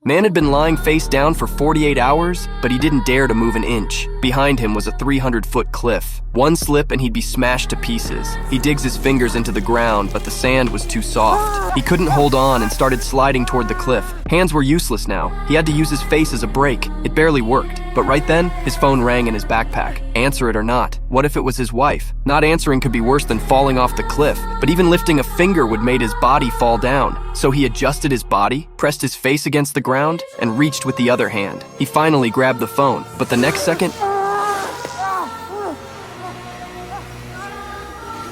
Man had been lying face down for 48 hours, but he didn't dare to move an inch. Behind him was a 300-foot cliff. One slip and he'd be smashed to pieces. He digs his fingers into the ground, but the sand was too soft. He couldn't hold on and started sliding toward the cliff. Hands were useless now. He had to use his face as a brake. It barely worked. But right then, his phone rang in his backpack. Answer it or not. What if it was his wife? Not answering could be worse than falling off the cliff, but even lifting a finger would make his body fall down. So he adjusted his body, pressed his face against the ground, and reached with the other hand. He finally grabbed the phone, but the next second,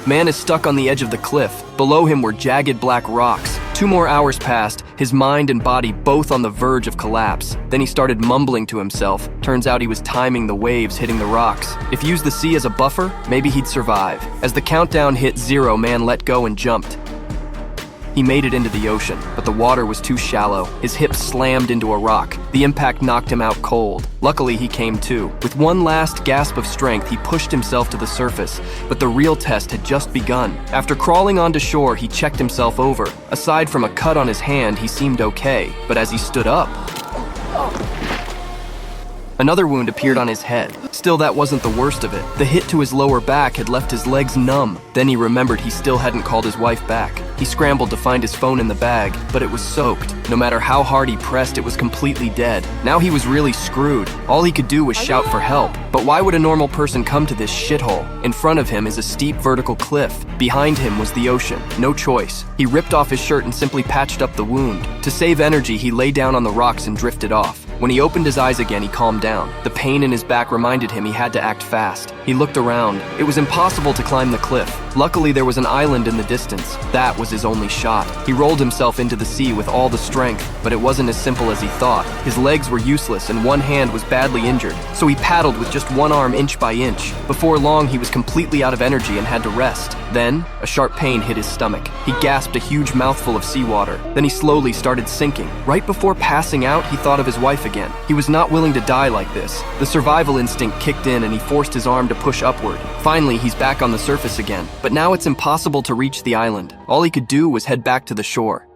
Man is stuck on the edge of the cliff. Below him were jagged black rocks. 2 more hours passed, his mind and body both on the verge of collapse. Then he started mumbling to himself. Turns out he was timing the waves hitting the rocks. If he used the sea as a buffer, maybe he'd survive. As the countdown hit 0, Man let go and jumped. He made it into the ocean, but the water was too shallow. His hip slammed into a rock. The impact knocked him out cold. Luckily, he came to. With one last gasp of strength, he pushed himself to the surface, but the real test had just begun. After crawling onto shore, he checked himself over. Aside from a cut on his hand, he seemed okay, but as he stood up, another wound appeared on his head. Still, that wasn't the worst of it. The hit to his lower back had left his legs numb. Then he remembered he still hadn't called his wife back. He scrambled to find his phone in the bag, but it was soaked. No matter how hard he pressed, it was completely dead. Now he was really screwed. All he could do was shout for help. But why would a normal person come to this shithole? In front of him is a steep vertical cliff. Behind him was the ocean. No choice. He ripped off his shirt and simply patched up the wound. To save energy, he lay down on the rocks and drifted off. When he opened his eyes again, he calmed down. The pain in his back reminded him he had to act fast. He looked around. It was impossible to climb the cliff. Luckily, there was an island in the distance. That was his only shot. He rolled himself into the sea with all the strength, but it wasn't as simple as he thought. His legs were useless and one hand was badly injured, so he paddled with just one arm inch by inch. Before long, he was completely out of energy and had to rest. Then, a sharp pain hit his stomach. He gasped a huge mouthful of seawater. Then he slowly started sinking. Right before passing out, he thought of his wife again. He was not willing to die like this. The survival instinct kicked in and he forced his arm to push upward. Finally, he's back on the surface again. But now it's impossible to reach the island. All he could do was head back to the shore.